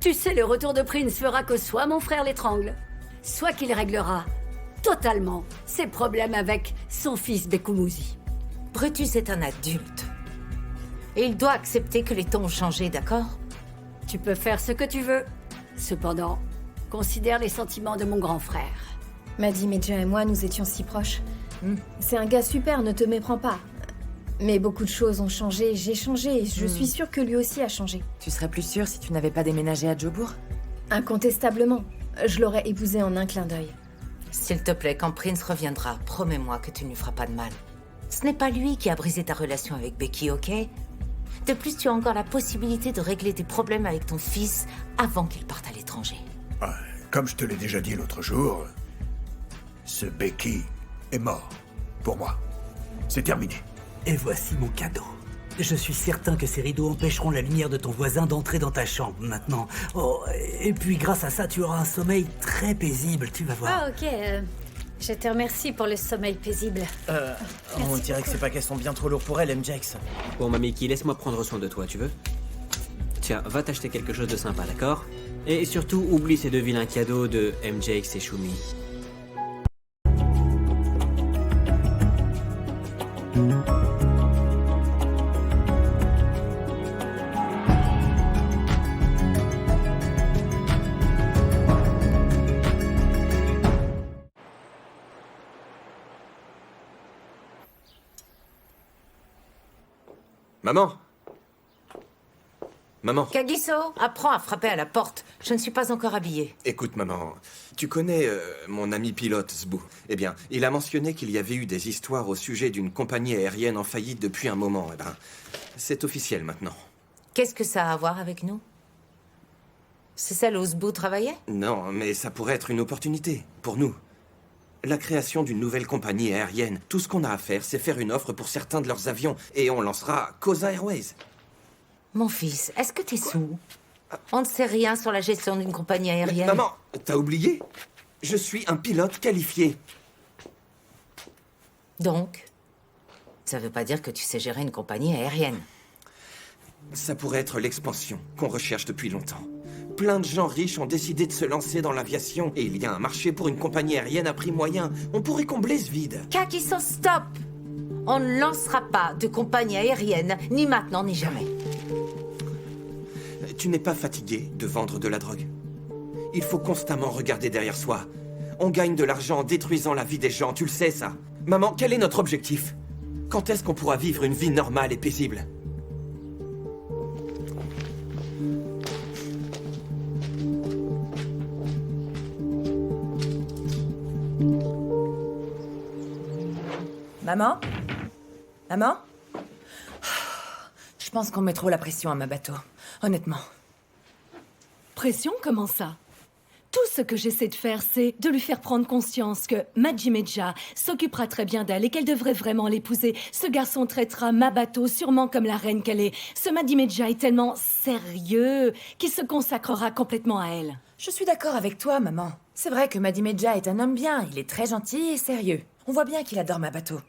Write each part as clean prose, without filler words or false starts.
Tu sais, le retour de Prince fera que soit mon frère l'étrangle, soit qu'il réglera totalement ses problèmes avec son fils Bekumuzi. Brutus est un adulte. Et il doit accepter que les temps ont changé, d'accord? Tu peux faire ce que tu veux. Cependant, considère les sentiments de mon grand frère. Madi Medja et moi, nous étions si proches. C'est un gars super, ne te méprends pas. Mais beaucoup de choses ont changé, j'ai changé, et je suis sûre que lui aussi a changé. Tu serais plus sûre si tu n'avais pas déménagé à Jobourg? Incontestablement. Je l'aurais épousé en un clin d'œil. S'il te plaît, quand Prince reviendra, promets-moi que tu ne lui feras pas de mal. Ce n'est pas lui qui a brisé ta relation avec Becky, ok? De plus, tu as encore la possibilité de régler tes problèmes avec ton fils avant qu'il parte à l'étranger. Ouais, comme je te l'ai déjà dit l'autre jour, ce Becky est mort. Pour moi. C'est terminé. Et voici mon cadeau. Je suis certain que ces rideaux empêcheront la lumière de ton voisin d'entrer dans ta chambre maintenant. Oh, et puis grâce à ça, tu auras un sommeil très paisible, tu vas voir. Ah ok, je te remercie pour le sommeil paisible. On dirait que c'est pas qu'elles sont bien trop lourds pour elle, MJX. Bon, Mamiki, laisse-moi prendre soin de toi, tu veux? Tiens, va t'acheter quelque chose de sympa, d'accord? Et surtout, oublie ces deux vilains cadeaux de MJX et Shumi. Maman! Maman! Kagiso, apprends à frapper à la porte. Je ne suis pas encore habillée. Écoute, maman, tu connais mon ami pilote, Zbu. Eh bien, il a mentionné qu'il y avait eu des histoires au sujet d'une compagnie aérienne en faillite depuis un moment. Eh ben, c'est officiel maintenant. Qu'est-ce que ça a à voir avec nous? C'est celle où Zbu travaillait? Non, mais ça pourrait être une opportunité, pour nous. La création d'une nouvelle compagnie aérienne. Tout ce qu'on a à faire, c'est faire une offre pour certains de leurs avions, et on lancera Cosa Airways. Mon fils, est-ce que t'es sous? On ne sait rien sur la gestion d'une compagnie aérienne. Mais, maman, t'as oublié? Je suis un pilote qualifié. Donc, ça veut pas dire que tu sais gérer une compagnie aérienne. Ça pourrait être l'expansion qu'on recherche depuis longtemps. Plein de gens riches ont décidé de se lancer dans l'aviation et il y a un marché pour une compagnie aérienne à prix moyen. On pourrait combler ce vide. Kagiso, stop! On ne lancera pas de compagnie aérienne, ni maintenant, ni jamais. Tu n'es pas fatigué de vendre de la drogue? Il faut constamment regarder derrière soi. On gagne de l'argent en détruisant la vie des gens, tu le sais ça. Maman, quel est notre objectif? Quand est-ce qu'on pourra vivre une vie normale et paisible? Maman? Maman? Je pense qu'on met trop la pression à ma bateau. Honnêtement. Pression, comment ça? Tout ce que j'essaie de faire, c'est de lui faire prendre conscience que Madi Medja s'occupera très bien d'elle et qu'elle devrait vraiment l'épouser. Ce garçon traitera ma bateau sûrement comme la reine qu'elle est. Ce Madi Medja est tellement sérieux qu'il se consacrera complètement à elle. Je suis d'accord avec toi, maman. C'est vrai que Madi Medja est un homme bien. Il est très gentil et sérieux. On voit bien qu'il adore ma bateau.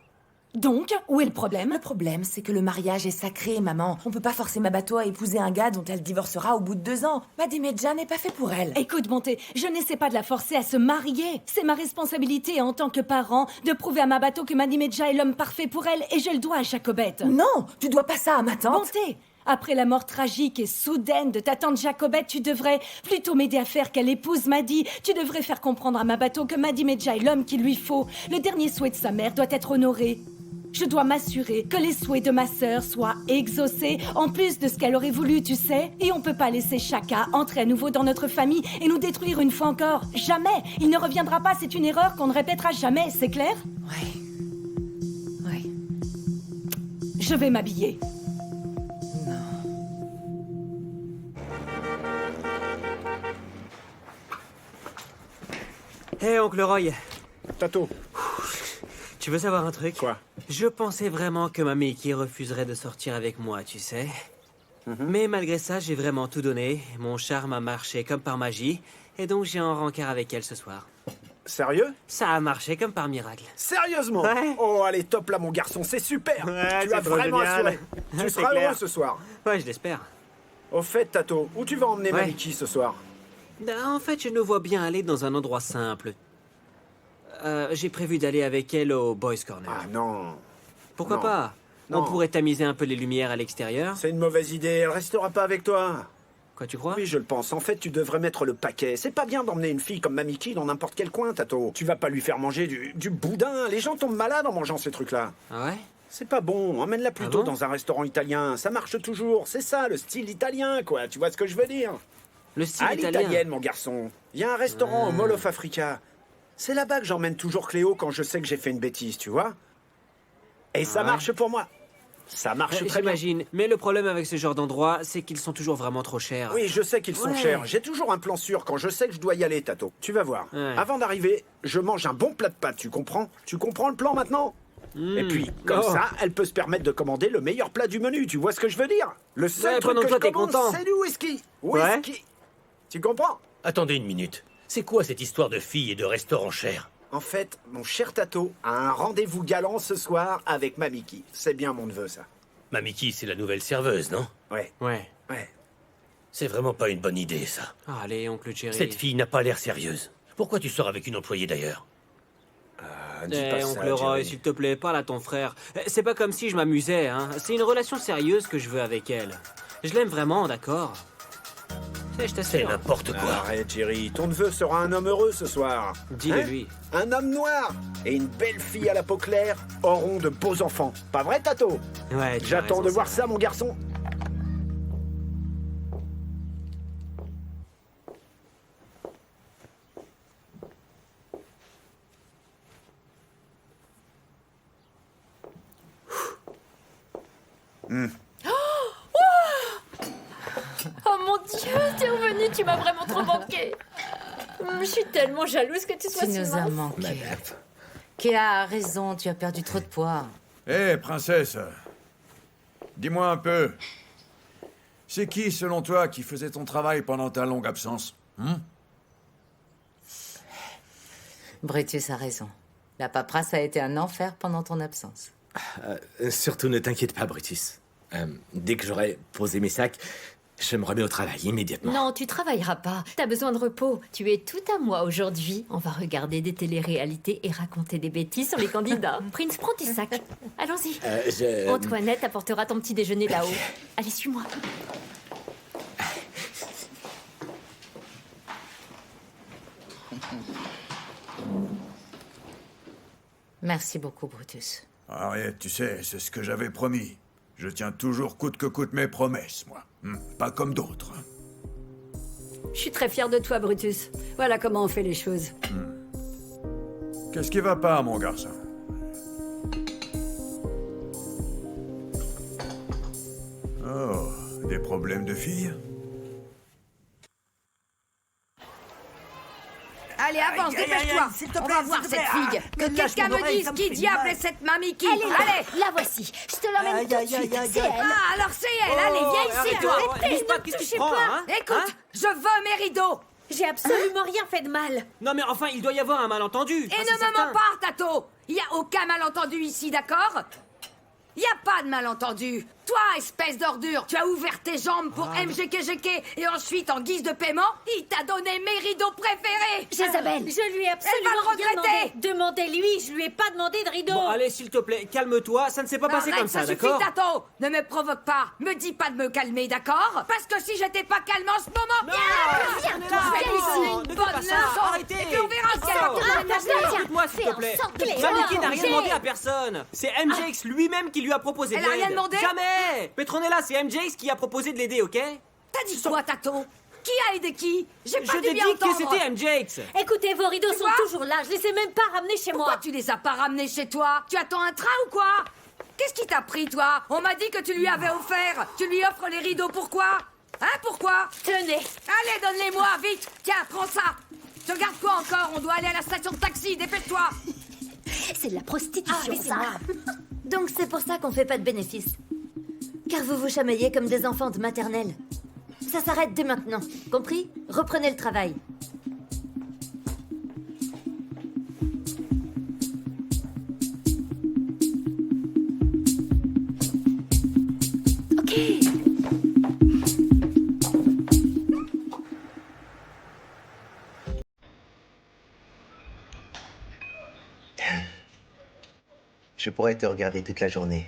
Donc, où est le problème? Le problème, c'est que le mariage est sacré, maman. On peut pas forcer ma bateau à épouser un gars dont elle divorcera au bout de 2 ans. Madi Medja n'est pas fait pour elle. Écoute, Bonté, je n'essaie pas de la forcer à se marier. C'est ma responsabilité en tant que parent de prouver à ma bateau que Madi Medja est l'homme parfait pour elle et je le dois à Jacobette. Non, tu dois pas ça à ma tante. Bonté, après la mort tragique et soudaine de ta tante Jacobette, tu devrais plutôt m'aider à faire qu'elle épouse Madi. Tu devrais faire comprendre à ma bateau que Madi Medja est l'homme qu'il lui faut. Le dernier souhait de sa mère doit être honoré. Je dois m'assurer que les souhaits de ma sœur soient exaucés, en plus de ce qu'elle aurait voulu, tu sais. Et on peut pas laisser Chaka entrer à nouveau dans notre famille et nous détruire une fois encore. Jamais. Il ne reviendra pas, c'est une erreur qu'on ne répétera jamais, c'est clair? Ouais. Je vais m'habiller. Hé, oncle Roy. Tato. Tu veux savoir un truc? Quoi? Je pensais vraiment que Mamiki refuserait de sortir avec moi, tu sais. Mais malgré ça, j'ai vraiment tout donné. Mon charme a marché comme par magie. Et donc j'ai un rencard avec elle ce soir. Sérieux? Ça a marché comme par miracle. Sérieusement? Ouais. Oh, allez, top là, mon garçon, c'est super! Ouais, Tu as c'est trop vraiment génial. assuré. Tu C'est seras clair. heureux ce soir. Ouais, je l'espère. Au fait, Tato, où tu vas emmener Ouais. Mamiki ce soir? En fait, je nous vois bien aller dans un endroit simple. J'ai prévu d'aller avec elle au Boys Corner. Ah non. Pourquoi non. pas? Non. On pourrait tamiser un peu les lumières à l'extérieur. C'est une mauvaise idée, elle restera pas avec toi. Quoi, tu crois? Oui, je le pense. En fait, tu devrais mettre le paquet. C'est pas bien d'emmener une fille comme Mamiki dans n'importe quel coin, Tato. Tu vas pas lui faire manger du boudin. Les gens tombent malades en mangeant ces trucs-là. Ah ouais? C'est pas bon. Emmène-la plutôt bon dans un restaurant italien. Ça marche toujours. C'est ça, le style italien, quoi. Tu vois ce que je veux dire? Le style À italien. l'italienne, mon garçon. Il y a un restaurant au Mall of Africa. C'est là-bas que j'emmène toujours Cléo quand je sais que j'ai fait une bêtise, tu vois? Et ça ouais marche pour moi. Ça marche très bien. J'imagine. Mais le problème avec ce genre d'endroit, c'est qu'ils sont toujours vraiment trop chers. Oui, je sais qu'ils sont Ouais. chers. J'ai toujours un plan sûr quand je sais que je dois y aller, Tato. Tu vas voir. Ouais. Avant d'arriver, je mange un bon plat de pâtes, tu comprends? Tu comprends le plan maintenant? Et puis, comme Oh. ça, elle peut se permettre de commander le meilleur plat du menu. Tu vois ce que je veux dire? Le seul Ouais, truc pendant que que toi, je t'es commande, content. c'est du whisky. Ouais. Whisky. Tu comprends? Attendez une minute. C'est quoi cette histoire de filles et de restaurants chers? En fait, mon cher Tato a un rendez-vous galant ce soir avec Mamiki. C'est bien mon neveu, ça. Mamiki, c'est la nouvelle serveuse, non? Ouais. Ouais. Ouais. C'est vraiment pas une bonne idée, ça. Ah, allez, oncle Jerry. Cette fille n'a pas l'air sérieuse. Pourquoi tu sors avec une employée d'ailleurs? Dis pas ça, oncle Roy, Jerry. s'il te plaît, parle à ton frère. C'est pas comme si je m'amusais, hein. C'est une relation sérieuse que je veux avec elle. Je l'aime vraiment, d'accord? Je C'est t'assure. n'importe quoi. Arrête, Jerry. Ton neveu sera un homme heureux ce soir. Dis-le Hein? lui. Un homme noir et une belle fille à la peau claire auront de beaux enfants. Pas vrai, Tato? Ouais, tu as J'attends raison, de voir c'est ça, mon garçon. Oh mon Dieu, t'es revenu, tu m'as vraiment trop manqué. Je suis tellement jalouse que tu sois Tu si nous as mince. manqué. Kéa a raison, tu as perdu trop de poids. Hé, princesse. Dis-moi un peu. C'est qui, selon toi, qui faisait ton travail pendant ta longue absence? Brutus a raison. La paperasse a été un enfer pendant ton absence. Surtout ne t'inquiète pas, Brutus. Dès que j'aurai posé mes sacs, je me remets au travail immédiatement. Non, tu travailleras pas. T'as besoin de repos. Tu es tout à moi aujourd'hui. On va regarder des téléréalités et raconter des bêtises sur les candidats. Prince, prends tes sacs. Allons-y. Antoinette apportera ton petit déjeuner là-haut. Allez, suis-moi. Merci beaucoup, Brutus. Ariette, tu sais, c'est ce que j'avais promis. Je tiens toujours coûte que coûte mes promesses, moi. Pas comme d'autres. Je suis très fière de toi, Brutus. Voilà comment on fait les choses. Qu'est-ce qui va pas, mon garçon? Oh, des problèmes de fille? Allez, avance, dépêche-toi. On va voir cette fille. Que quelqu'un me dise qui diable est cette Mamiki. Elle est là. Allez. La voici. Je te l'emmène tout de suite. C'est elle. Ah, alors c'est elle. Allez, viens ici, toi. Bouge pas, qu'est-ce que tu prends, hein? Écoute, je veux mes rideaux. J'ai absolument rien fait de mal. Non, mais enfin, il doit y avoir un malentendu. Et ne me mens pas, Tato. Il y a aucun malentendu ici, d'accord? Il y a pas de malentendu. Toi, espèce d'ordure, tu as ouvert tes jambes pour MGKGK et ensuite, en guise de paiement, il t'a donné mes rideaux préférés. Jézabel, je lui ai absolument Elle va le rien regretter. demandé. Demandez-lui, je lui ai pas demandé de rideau. Bon, allez, s'il te plaît, calme-toi. Ça ne s'est pas passé Arrête, comme ça, suffit, d'accord? Tato. Ne me provoque pas. Me dis pas de me calmer, d'accord? Parce que si j'étais pas calme en ce moment, viens, toi, je vais lui viens donner ici. une Ne fais bonne pas ça, leçon. arrêtez. Et puis on verra si elle Oh. va te ramasser. Écoute-moi, s'il te plaît. Mamiki n'a rien demandé à personne. C'est MJX lui-même qui lui a proposé de Elle a l'aide. rien demandé? Jamais. Petronella, c'est MJX qui a proposé de l'aider, ok? T'as dit quoi, Tato? Qui a aidé qui? J'ai Je pas t'ai dû bien dit que entendre. c'était MJX. Écoutez, vos rideaux Tu sont vois toujours là. Je les ai même pas ramenés chez Pourquoi moi. tu les as pas ramenés chez toi? Tu attends un train ou quoi? Qu'est-ce qui t'a pris, toi? On m'a dit que tu lui avais offert. Tu lui offres les rideaux, pourquoi? Hein, pourquoi? Tenez. Allez, donne-les-moi, vite. Tiens, prends ça. Tu regardes quoi encore? On doit aller à la station de taxi, dépêche-toi. C'est de la prostitution, ça. Donc c'est pour ça qu'on fait pas de bénéfices. Car vous vous chamaillez comme des enfants de maternelle. Ça s'arrête dès maintenant, compris? Reprenez le travail. Ok. Je pourrais te regarder toute la journée.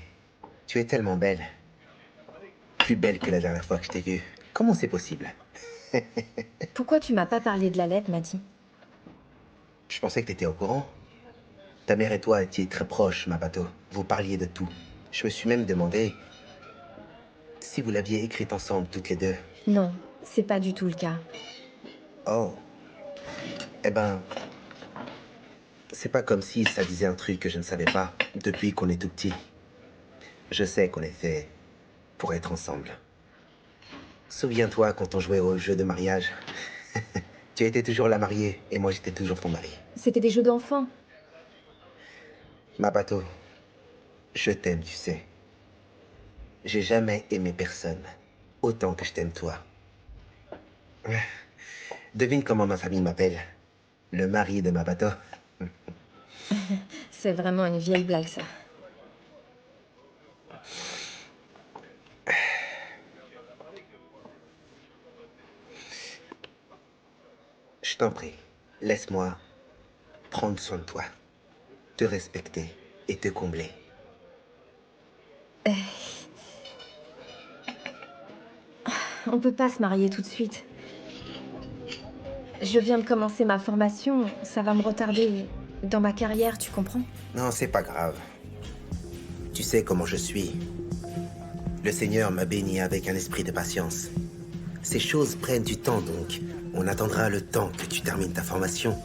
Tu es tellement belle. Plus belle que la dernière fois que je t'ai vue. Comment c'est possible? Pourquoi tu m'as pas parlé de la lettre, Madi? Je pensais que t'étais au courant. Ta mère et toi étiez très proches, Mabato. Vous parliez de tout. Je me suis même demandé si vous l'aviez écrite ensemble, toutes les deux. Non, c'est pas du tout le cas. Oh. Eh ben... C'est pas comme si ça disait un truc que je ne savais pas depuis qu'on est tout petit. Je sais qu'on est fait pour être ensemble. Souviens-toi quand on jouait au jeu de mariage. Tu étais toujours la mariée et moi j'étais toujours ton mari. C'était des jeux d'enfants. Mabato, je t'aime, tu sais. J'ai jamais aimé personne autant que je t'aime toi. Devine comment ma famille m'appelle. Le mari de Mabato. C'est vraiment une vieille blague, ça. Je t'en prie, laisse-moi prendre soin de toi, te respecter et te combler. On peut pas se marier tout de suite. Je viens de commencer ma formation, ça va me retarder dans ma carrière, tu comprends? Non, c'est pas grave. Tu sais comment je suis. Le Seigneur m'a béni avec un esprit de patience. Ces choses prennent du temps, donc on attendra le temps que tu termines ta formation.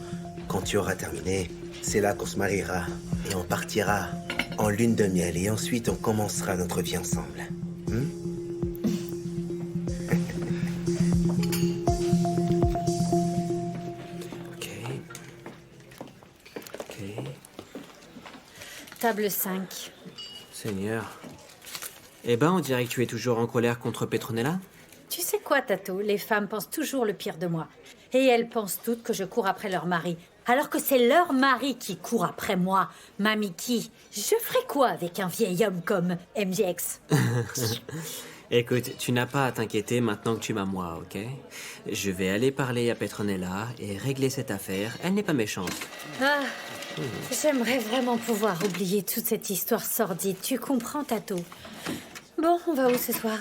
Quand tu auras terminé, c'est là qu'on se mariera et on partira en lune de miel et ensuite on commencera notre vie ensemble. Table 5. Seigneur. Eh ben, on dirait que tu es toujours en colère contre Petronella? Tu sais quoi, Tato? Les femmes pensent toujours le pire de moi. Et elles pensent toutes que je cours après leur mari. Alors que c'est leur mari qui court après moi. Mamiki, je ferais quoi avec un vieil homme comme MJX? Écoute, tu n'as pas à t'inquiéter maintenant que tu m'as moi, ok? Je vais aller parler à Petronella et régler cette affaire. Elle n'est pas méchante. Ah, j'aimerais vraiment pouvoir oublier toute cette histoire sordide. Tu comprends, Tato? Bon, on va où ce soir?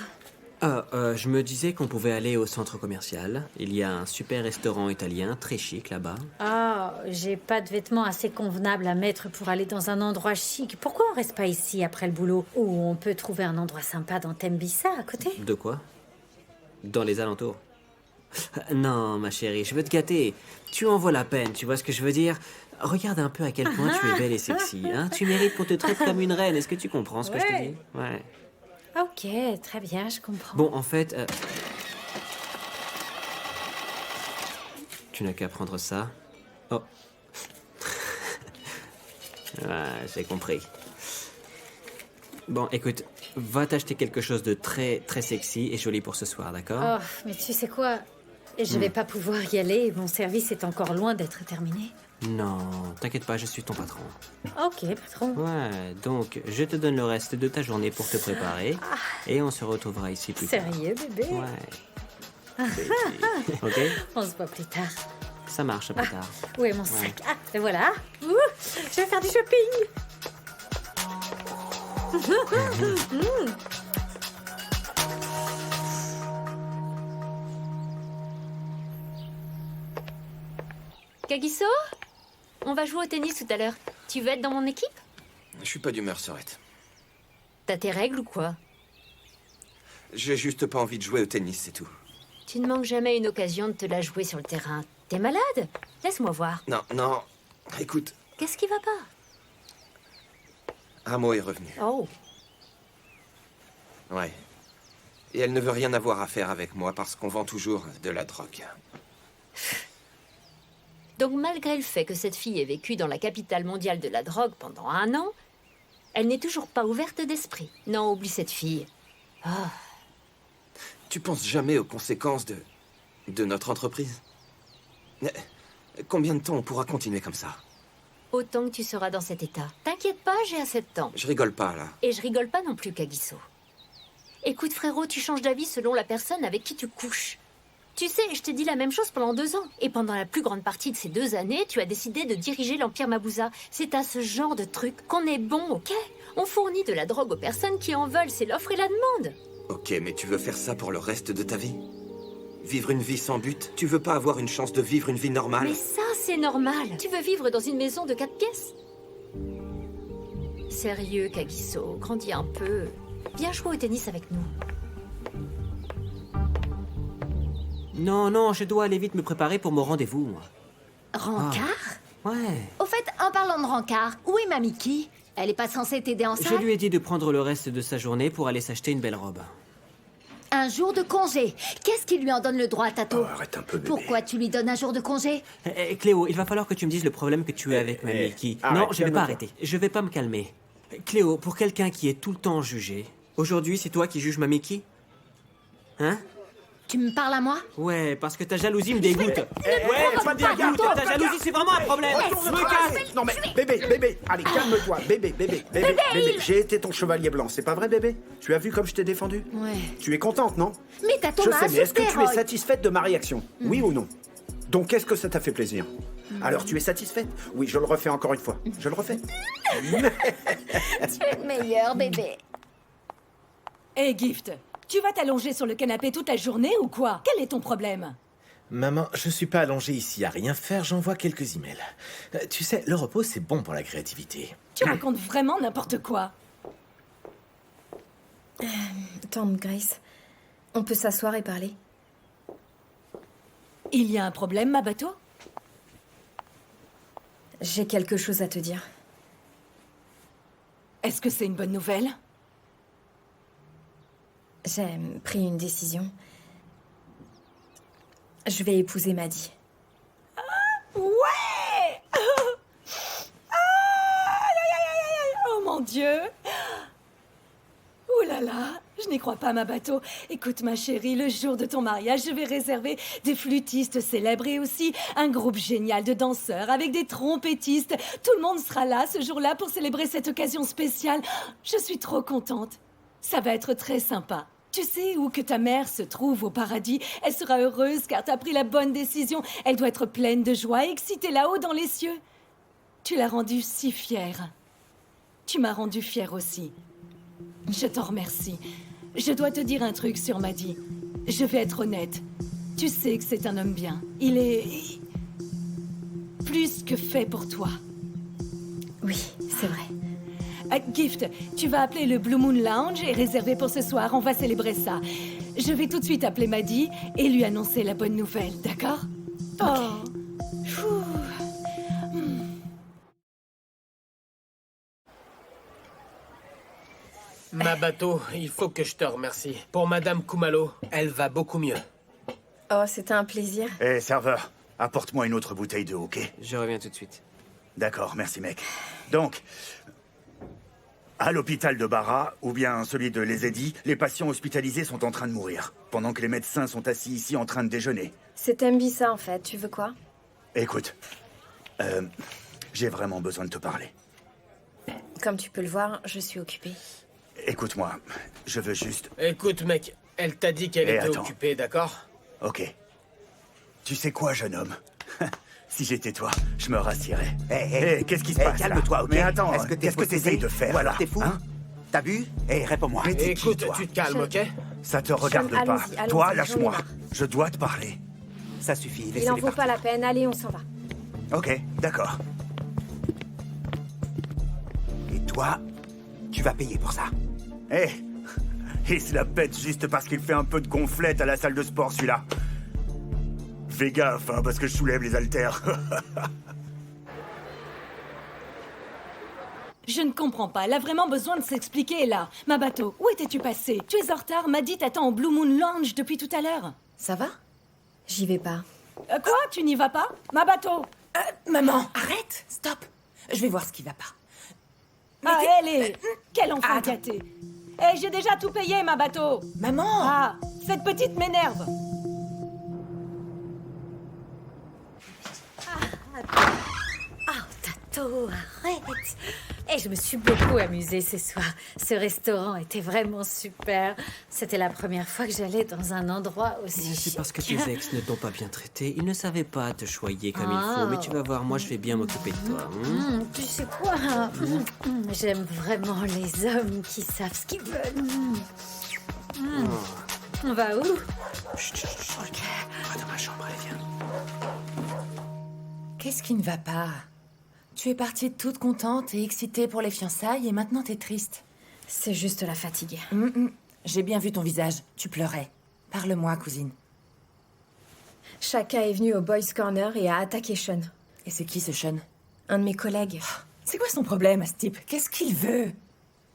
Je me disais qu'on pouvait aller au centre commercial. Il y a un super restaurant italien, très chic là-bas. Ah, j'ai pas de vêtements assez convenables à mettre pour aller dans un endroit chic. Pourquoi on reste pas ici après le boulot? Ou on peut trouver un endroit sympa dans Tembisa à côté? De quoi? Dans les alentours? Non, ma chérie, je veux te gâter. Tu en vaut la peine, tu vois ce que je veux dire? Regarde un peu à quel point tu es belle et sexy, hein? Tu mérites qu'on te traite comme une reine. Est-ce que tu comprends ce que je te dis? Ouais. Ok, très bien, je comprends. Bon, en fait... Tu n'as qu'à prendre ça. Oh. Ouais, j'ai compris. Bon, écoute, va t'acheter quelque chose de très, très sexy et joli pour ce soir, d'accord? Oh, mais tu sais quoi? Je vais pas pouvoir y aller. Mon service est encore loin d'être terminé. Non, t'inquiète pas, je suis ton patron. Ok, patron. Ouais, donc je te donne le reste de ta journée pour te préparer et on se retrouvera ici plus tard. Sérieux, bébé? Ouais. Ok? On se voit plus tard. Ça marche, plus tard. Où est mon sac? Ah, le voilà. Ouh, je vais faire du shopping. Kagiso? On va jouer au tennis tout à l'heure. Tu veux être dans mon équipe? Je suis pas d'humeur, Sorette. T'as tes règles ou quoi? J'ai juste pas envie de jouer au tennis, c'est tout. Tu ne manques jamais une occasion de te la jouer sur le terrain. T'es malade? Laisse-moi voir. Non, non. Écoute, Qu'est-ce qui va pas? Amo est revenue. Oh. Ouais. Et elle ne veut rien avoir à faire avec moi parce qu'on vend toujours de la drogue. Donc malgré le fait que cette fille ait vécu dans la capitale mondiale de la drogue pendant 1 an, elle n'est toujours pas ouverte d'esprit. Non, oublie cette fille. Ah. Tu penses jamais aux conséquences de notre entreprise? Combien de temps on pourra continuer comme ça? Autant que tu seras dans cet état. T'inquiète pas, j'ai assez de temps. Je rigole pas, là. Et je rigole pas non plus, Kagiso. Écoute, frérot, tu changes d'avis selon la personne avec qui tu couches. Tu sais, je t'ai dit la même chose pendant 2 ans. Et pendant la plus grande partie de ces 2 années, tu as décidé de diriger l'Empire Mabuza. C'est à ce genre de truc qu'on est bon, ok? On fournit de la drogue aux personnes qui en veulent, c'est l'offre et la demande. Ok, mais tu veux faire ça pour le reste de ta vie? Vivre une vie sans but? Tu veux pas avoir une chance de vivre une vie normale? Mais ça, c'est normal. Tu veux vivre dans une maison de 4 pièces? Sérieux, Kagiso, grandis un peu. Viens jouer au tennis avec nous. Non, je dois aller vite me préparer pour mon rendez-vous, moi. Rancard? Ouais. Au fait, en parlant de Rancard, où est ma Mickey? Elle est pas censée t'aider en Je salle? lui ai dit de prendre le reste de sa journée pour aller s'acheter une belle robe. Un jour de congé. Qu'est-ce qui lui en donne le droit, Tato? Arrête un peu, bébé. Pourquoi tu lui donnes un jour de congé? Cléo, il va falloir que tu me dises le problème que tu as avec ma Mickey. arrête, Non, je vais pas calme-toi. arrêter. Je vais pas me calmer. Cléo, pour quelqu'un qui est tout le temps jugé, aujourd'hui, c'est toi qui juges ma Mickey? Hein? Tu me parles à moi? Ouais, parce que ta jalousie me dégoûte. Ouais, tu me dégoûtes. Ta jalousie, c'est vraiment un problème. Je me casse. Non mais, bébé, allez, calme-toi, bébé, j'ai été ton chevalier blanc, c'est pas vrai, bébé? Tu as vu comme je t'ai défendu? Ouais. Tu es contente, non? Mais Tato Je m'a sais, mais est-ce que tu es insulté, Roy. satisfaite de ma réaction? Oui ou non? Donc, qu'est-ce que ça t'a fait plaisir? Alors, tu es satisfaite? Oui, je le refais encore une fois. Je le refais. Tu es le meilleur, bébé. Hé, Gift, tu vas t'allonger sur le canapé toute la journée ou quoi? Quel est ton problème? Maman, je suis pas allongé ici à rien faire, j'envoie quelques emails. Tu sais, le repos, c'est bon pour la créativité. Tu racontes vraiment n'importe quoi. Tom, Grace, on peut s'asseoir et parler? Il y a un problème, ma bateau? J'ai quelque chose à te dire. Est-ce que c'est une bonne nouvelle? J'ai pris une décision. Je vais épouser Maddie. Ouais! Oh mon Dieu! Oh là là! Je n'y crois pas, ma bateau. Écoute, ma chérie, le jour de ton mariage, je vais réserver des flûtistes célèbres et aussi un groupe génial de danseurs avec des trompettistes. Tout le monde sera là ce jour-là pour célébrer cette occasion spéciale. Je suis trop contente. Ça va être très sympa. Tu sais où que ta mère se trouve au paradis? Elle sera heureuse car t'as pris la bonne décision. Elle doit être pleine de joie, excitée là-haut dans les cieux. Tu l'as rendue si fière. Tu m'as rendue fière aussi. Je t'en remercie. Je dois te dire un truc sur Maddie. Je vais être honnête. Tu sais que c'est un homme bien. Il est... plus que fait pour toi. Oui, c'est vrai. Gift, tu vas appeler le Blue Moon Lounge et réserver pour ce soir. On va célébrer ça. Je vais tout de suite appeler Maddie et lui annoncer la bonne nouvelle, d'accord? Oh. Pfff. Ma bateau, il faut que je te remercie. Pour Madame Kumalo, elle va beaucoup mieux. Oh, c'était un plaisir. Hé, serveur, apporte-moi une autre bouteille d'eau, ok? Je reviens tout de suite. D'accord, merci, mec. Donc, à l'hôpital de Bara, ou bien celui de Lezedi, les patients hospitalisés sont en train de mourir, pendant que les médecins sont assis ici en train de déjeuner. C'est Mbissa, en fait. Tu veux quoi? Écoute, j'ai vraiment besoin de te parler. Comme tu peux le voir, je suis occupée. Écoute-moi, je veux juste... Écoute, mec, elle t'a dit qu'elle était attends. occupée, d'accord? Ok. Tu sais quoi, jeune homme? Si j'étais toi, je me rassierais. Hé, qu'est-ce qui se passe là? Calme-toi, ok? Mais attends, Est-ce que qu'est-ce que t'essayes de faire Voilà, là, t'es fou? hein? T'as bu? Hé, réponds-moi. Mais t'es qui, Écoute, toi? tu te calmes, ok? Ça te regarde Sean, pas. allons-y, Toi, allons-y, lâche-moi. j'en ai marre. Je dois te parler. Ça suffit, Il en laissez-les vaut partir. pas la peine. Allez, on s'en va. Ok, d'accord. Et toi, tu vas payer pour ça. Hé, il se la pète juste parce qu'il fait un peu de gonflette à la salle de sport, celui-là. Fais gaffe, hein, parce que je soulève les haltères. Je ne comprends pas. Elle a vraiment besoin de s'expliquer, là. Ma bateau, où étais-tu passé? Tu es en retard. Maddie t'attend au Blue Moon Lounge depuis tout à l'heure. Ça va? J'y vais pas. Quoi? Tu n'y vas pas? Ma bateau! Maman, arrête! Stop! Je vais voir ce qui va pas. Ah, elle est... Quel enfant gâté! Eh, j'ai déjà tout payé, ma bateau! Maman! Ah, cette petite m'énerve! Ah, Tato, arrête! Et je me suis beaucoup amusée ce soir. Ce restaurant était vraiment super. C'était la première fois que j'allais dans un endroit aussi C'est parce que chic. tes ex ne t'ont pas bien traité. Ils ne savaient pas te choyer comme il faut. Mais tu vas voir, moi, je vais bien m'occuper de toi. Tu sais quoi? J'aime vraiment les hommes qui savent ce qu'ils veulent. On va où? Ok. Va dans ma chambre, allez, viens. Qu'est-ce qui ne va pas? Tu es partie toute contente et excitée pour les fiançailles et maintenant t'es triste. C'est juste la fatigue. J'ai bien vu ton visage. Tu pleurais. Parle-moi, cousine. Shaka est venu au Boys Corner et a attaqué Sean. Et c'est qui ce Sean? Un de mes collègues. C'est quoi son problème à ce type? Qu'est-ce qu'il veut?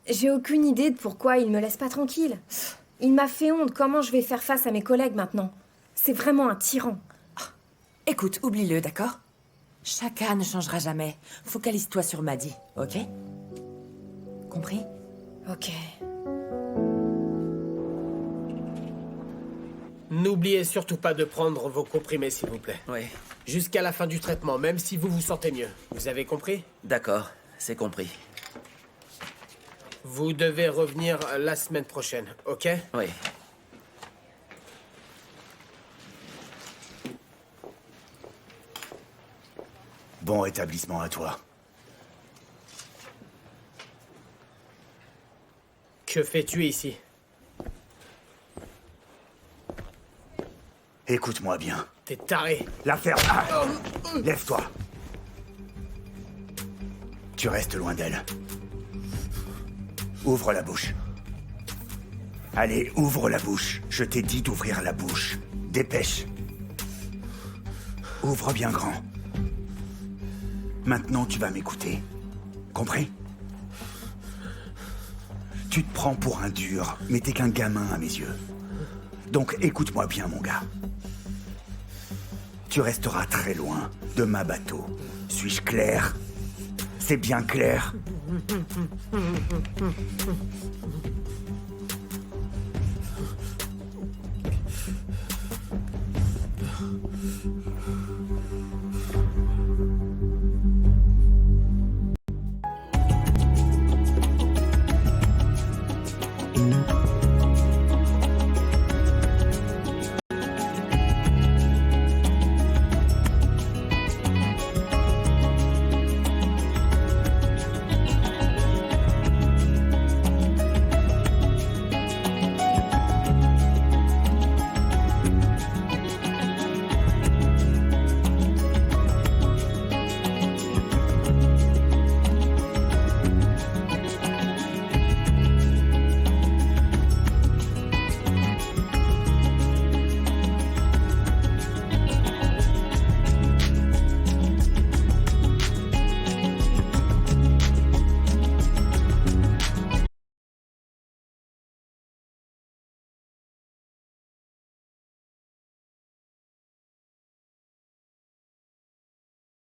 J'ai aucune idée de pourquoi il me laisse pas tranquille. Il m'a fait honte. Comment je vais faire face à mes collègues maintenant? C'est vraiment un tyran. Écoute, oublie-le, d'accord? Shaka ne changera jamais. Focalise-toi sur Maddie, ok? Compris? Ok. N'oubliez surtout pas de prendre vos comprimés, s'il vous plaît. Oui. Jusqu'à la fin du traitement, même si vous vous sentez mieux. Vous avez compris? D'accord, c'est compris. Vous devez revenir la semaine prochaine, ok? Oui. Bon rétablissement à toi. Que fais-tu ici? Écoute-moi bien. T'es taré. L'affaire... Ah, lève-toi. Tu restes loin d'elle. Ouvre la bouche. Allez, ouvre la bouche. Je t'ai dit d'ouvrir la bouche. Dépêche. Ouvre bien grand. Maintenant, tu vas m'écouter. Compris? Tu te prends pour un dur, mais t'es qu'un gamin à mes yeux. Donc écoute-moi bien, mon gars. Tu resteras très loin de ma bateau. Suis-je clair? C'est bien clair?